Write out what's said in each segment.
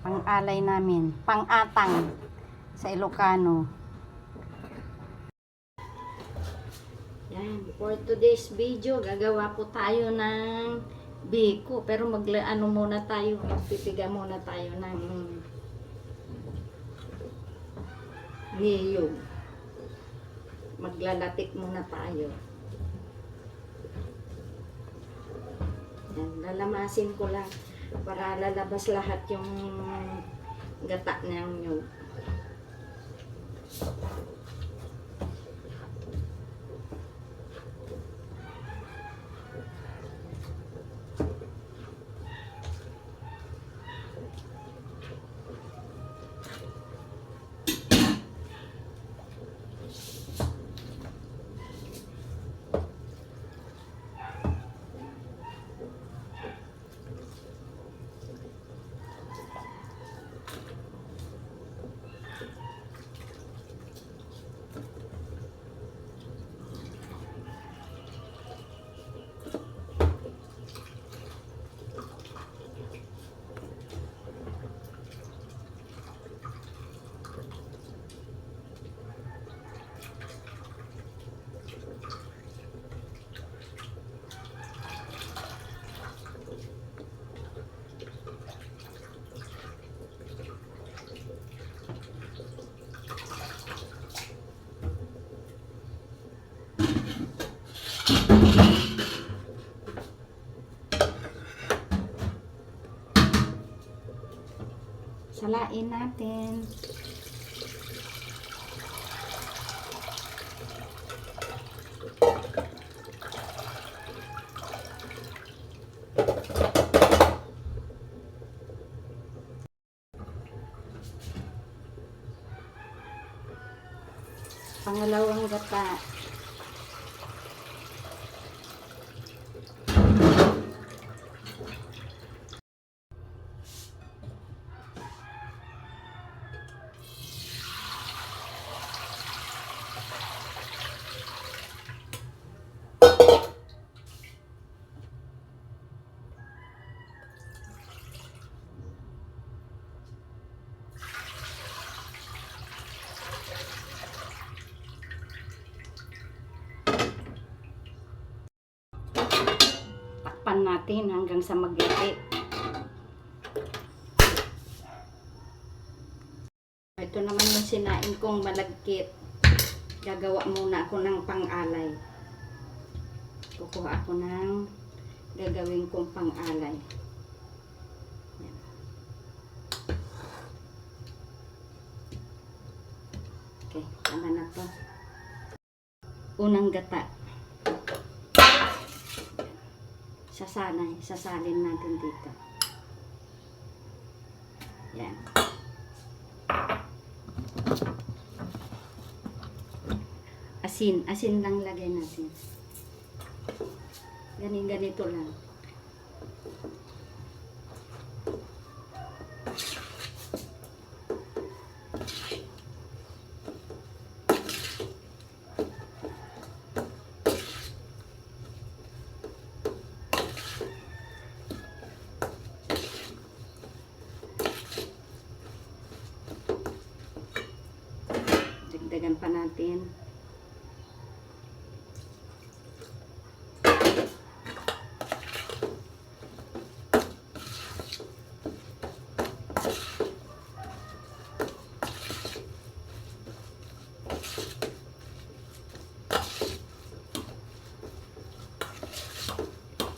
Pang-alay namin. Pang-atang sa Ilocano. Yan. For today's video, gagawa po tayo ng biko. Pero muna tayo. Magpipiga muna tayo ng niyog. Maglalatik muna tayo. Yan. Lalamasin ko lang para lalabas lahat yung gata ng nyug. Salain natin. Pangalawang gata. Takpan natin hanggang sa maglaki. Ito naman yung sinain kong malagkit. Gagawa muna ako ng pang-alay. Kukuha ako ng gagawin kong pang-alay. Yan. Okay, tama na to. Unang gata. Sasalin natin dito. Yan. Asin lang lagay natin. Ganito lang. Dagdagan pa natin.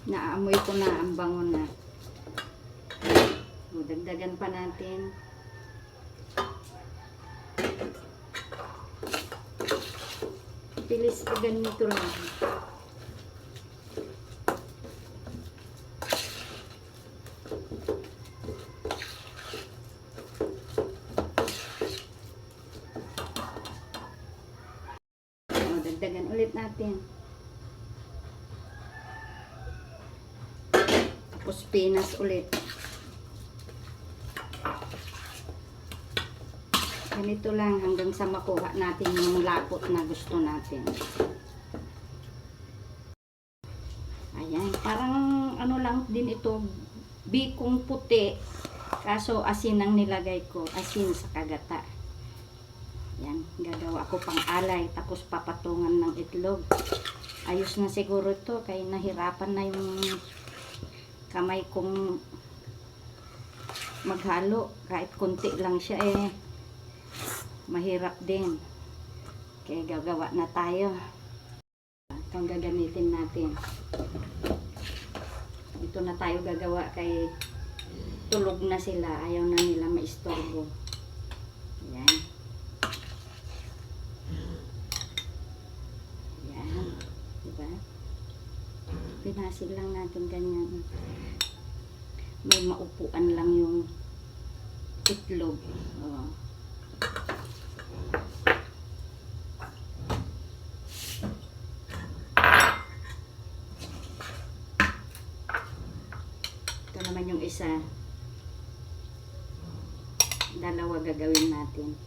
Naamoy ko na ang bango na. Dagdagan pa natin. Pilis pa ganito lang. Dagdagan ulit natin. Tapos pinas ulit. Ganito lang hanggang sa makuha natin yung lapot na gusto natin. Ayan, parang ano lang din ito, bikong puti Kaso asin ang nilagay ko, asin sa kagata. Yan, gagawa ko pang alay, tapos papatungan ng itlog. Ayos na siguro ito, kaya nahirapan na yung kamay kong maghalo. Kahit konti lang siya mahirap din. Kaya gagawa na tayo. Ito ang gagamitin natin. Ito na tayo gagawa kay tulog na sila. Ayaw na nila maistorbo. Yan. Yan. Diba? Pinasin lang natin ganyan. May maupuan lang yung itlog. Oh. Ito naman yung isa. Dalawa gagawin natin.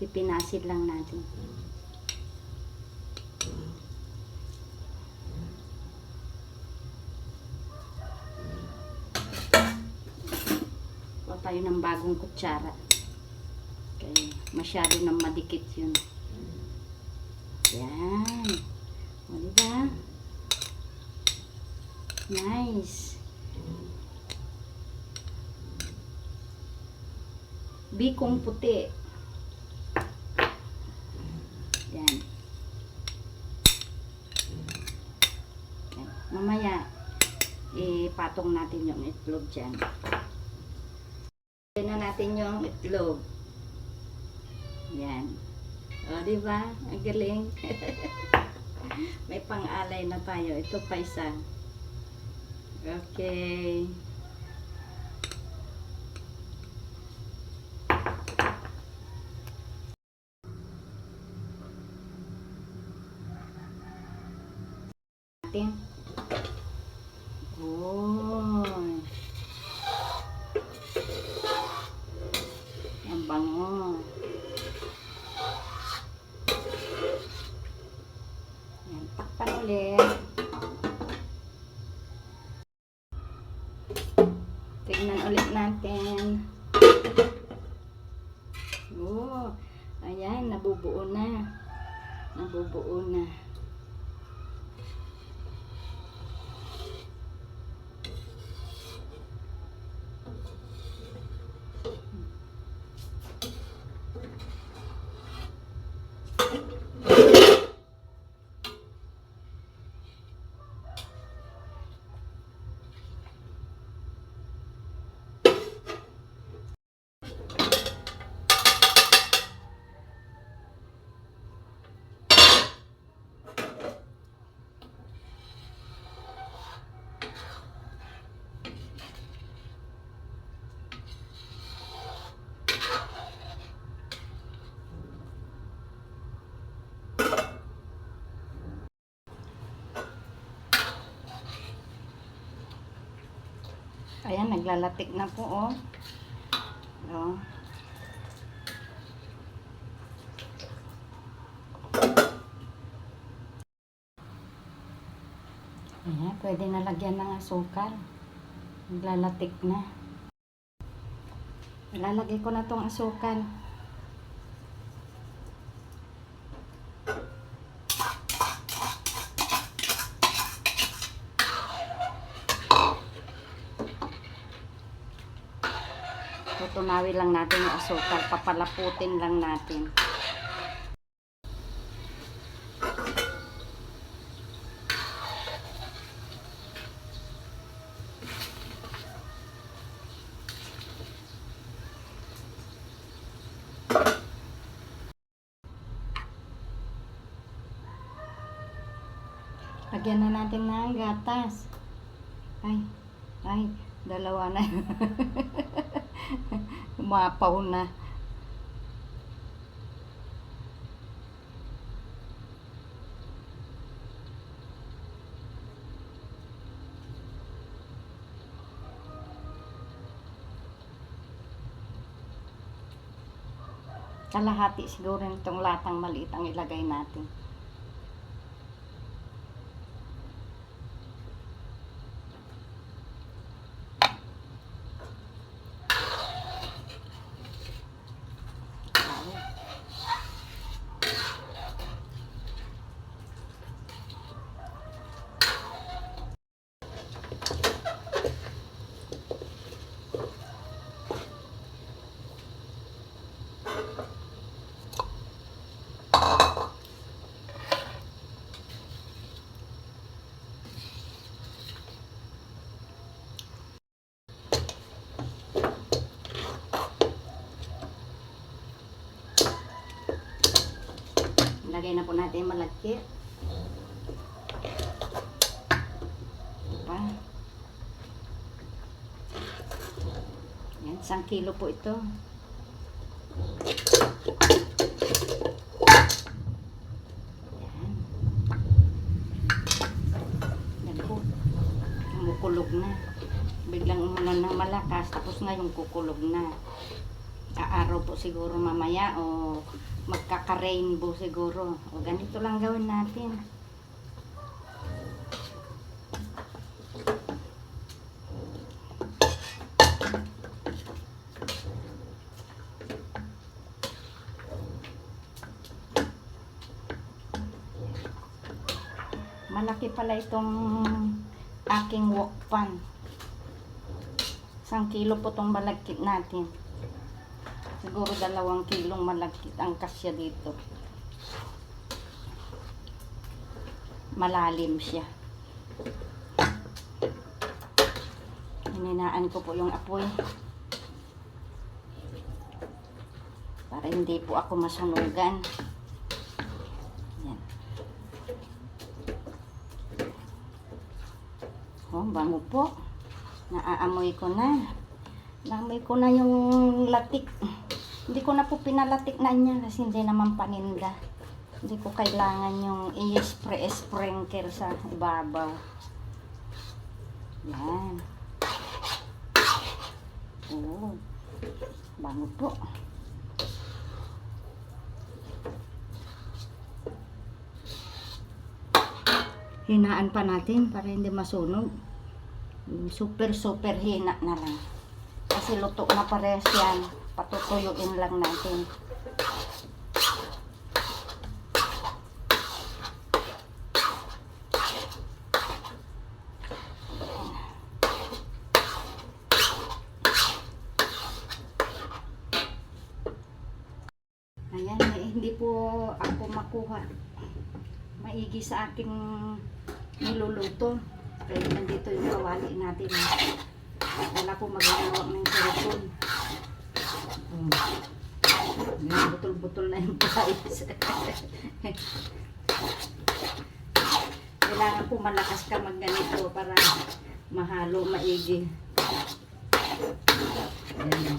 Pipinasid lang natin. Kuha tayo ng bagong kutsara. Okay. Masyado nang madikit yun. Yan. O, diba? Nice. Bikong puti. Yan. Yan. Mamaya, patong natin yung itlog dyan. Yan na natin yung itlog. Yan. O, diba? Ang galing. May pang-alay na tayo. Ito pa isa. Okay. Oh, ang bango. Yan, takpan ulit. Tignan ulit natin. Oh, ayan, nabubuo na. Nabubuo na. Ayan, naglalatik na po, oh. Oh. Ayan, pwede na lagyan ng asukal. Naglalatik na. Ilalagay ko na tong asukal. Tutunawin lang natin yung asukal. Papalaputin lang natin. Lagyan na natin ng gatas. Ay, dalawa na. Mapaw na. Kalahati siguro nitong latang maliit ang ilagay natin. Lagay na po natin yung malagkit. Diba? Yan, 1 kilo po ito. Yan. Yan po. Kumukulog na. Biglang umulan ng malakas, tapos ngayon kukulog na. Aaraw po siguro mamaya o magkaka-rainbow siguro. O ganito lang gawin natin. Malaki pala itong aking wok pan. 1 kilo po itong malagkit natin. Siguro 2 kilong malagkit ang kasya dito. Malalim siya. Hininaan ko po yung apoy. Para hindi po ako masunugan. Yan. Oh, bango po. Naaamoy ko na. Naamoy ko na yung latik. Hindi ko na po pinalatik na niya kasi hindi naman paninda. Hindi ko kailangan yung i-sprinkle sa ibabaw. Yan. Oh, bango po. Hinaan pa natin para hindi masunog. Super hina na lang. Kasi luto na parehas yan. Patutuyuin lang natin. Ayan, hindi po ako makuha maigi sa aking niluluto. Kaya nandito yung kawali natin. Wala po magagawa ng silikon. Butol-butol na yung pais. Kailangan po malakas ka magganito para mahalo, maigi. Ayan.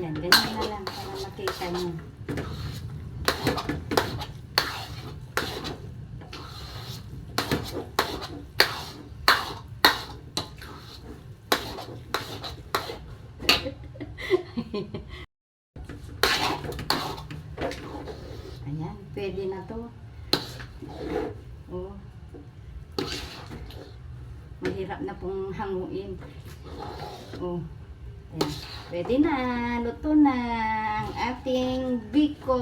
Yan, ganyan na lang para makita nyo. Ayan, pwede na to. Oh. Mahirap na pong hanguin. Oh. Ayan, pwede na. Luto na ang ating biko.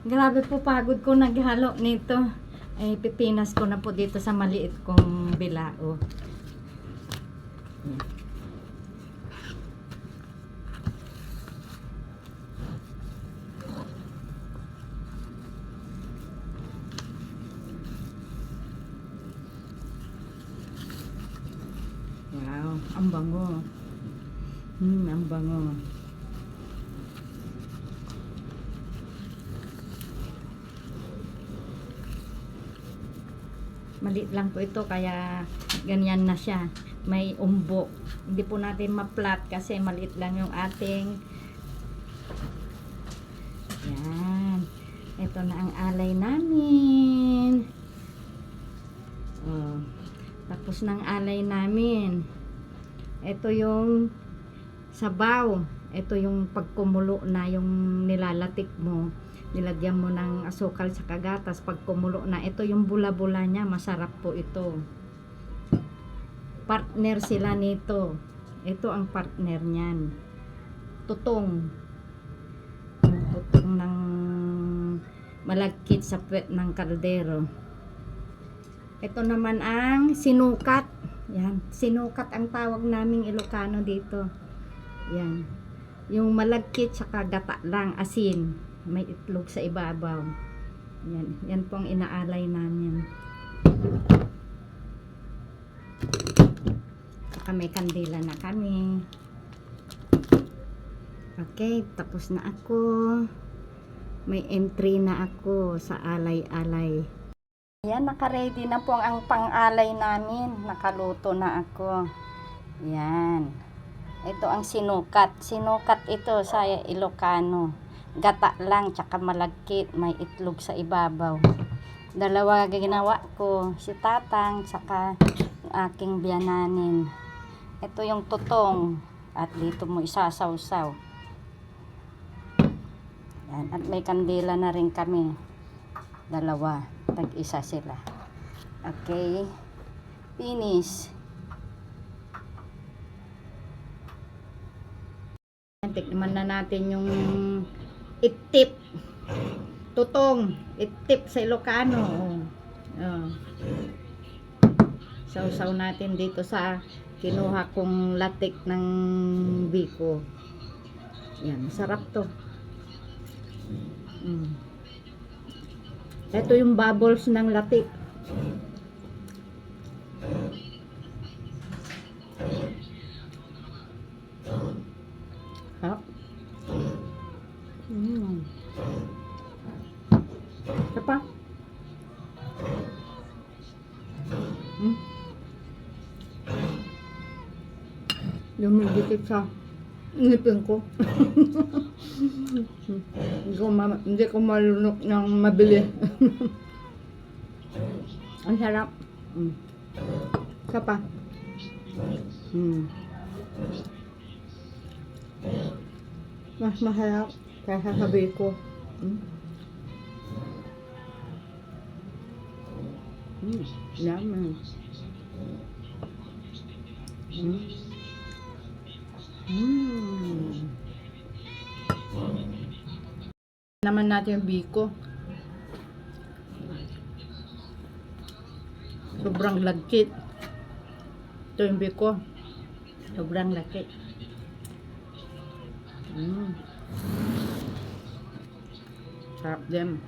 Grabe po, pagod ko naghalo nito. Ay, pipinas ko na po dito sa maliit kong bilao. Wow, ang bango. Ang bango. Maliit lang po ito kaya ganyan na siya. May umbok. Hindi po natin ma-flat kasi maliit lang yung ating. Yan. Ito na ang alay namin. Oh. Tapos ng alay namin. Ito yung sabaw. Ito yung pagkumulo na yung nilalatik mo. Nilagyan mo ng asukal sa kagatas. Pag kumulo na, ito yung bula-bula niya. Masarap po ito. Partner sila nito. Ito ang partner niyan. Tutong. Tutong ng malagkit sa puwet ng kaldero. Ito naman ang sinukat. Yan. Sinukat ang tawag naming Ilocano dito. Yan. Yung malagkit saka gata lang, asin. May itlog sa ibabaw. Yan. Yan pong inaalay namin. Saka may kandila na kami. Okay, tapos na ako. May entry na ako sa alay-alay. Yan, naka-ready na po ang pang-alay namin. Nakaluto na ako. Yan. Ito ang sinukat. Sinukat ito sa Ilocano. Gata lang, tsaka malagkit. May itlog sa ibabaw. Dalawa ginawa ko. Si Tatang, tsaka aking biyananin. Ito yung tutong. At dito mo isasawsaw. Yan. At may kandila na rin kami. Dalawa. Tag-isa sila. Okay. Finish. Tikman na natin yung itip. Tutong. Itip sa Ilocano. Oh. Sausaw natin dito sa kinuha kong latik ng biko. Yan. Masarap to. Ito yung bubbles ng latik. Sarap. Ito pa. Lumigit sa ngipin ko. Hindi ko malunok ng mabili. Ang sarap. Isa pa. Mas masarap kaysa sa biko. Yummy. Naman natin yung biko. Sobrang lagkit. Ito yung biko. Sobrang lagkit. Sarap din.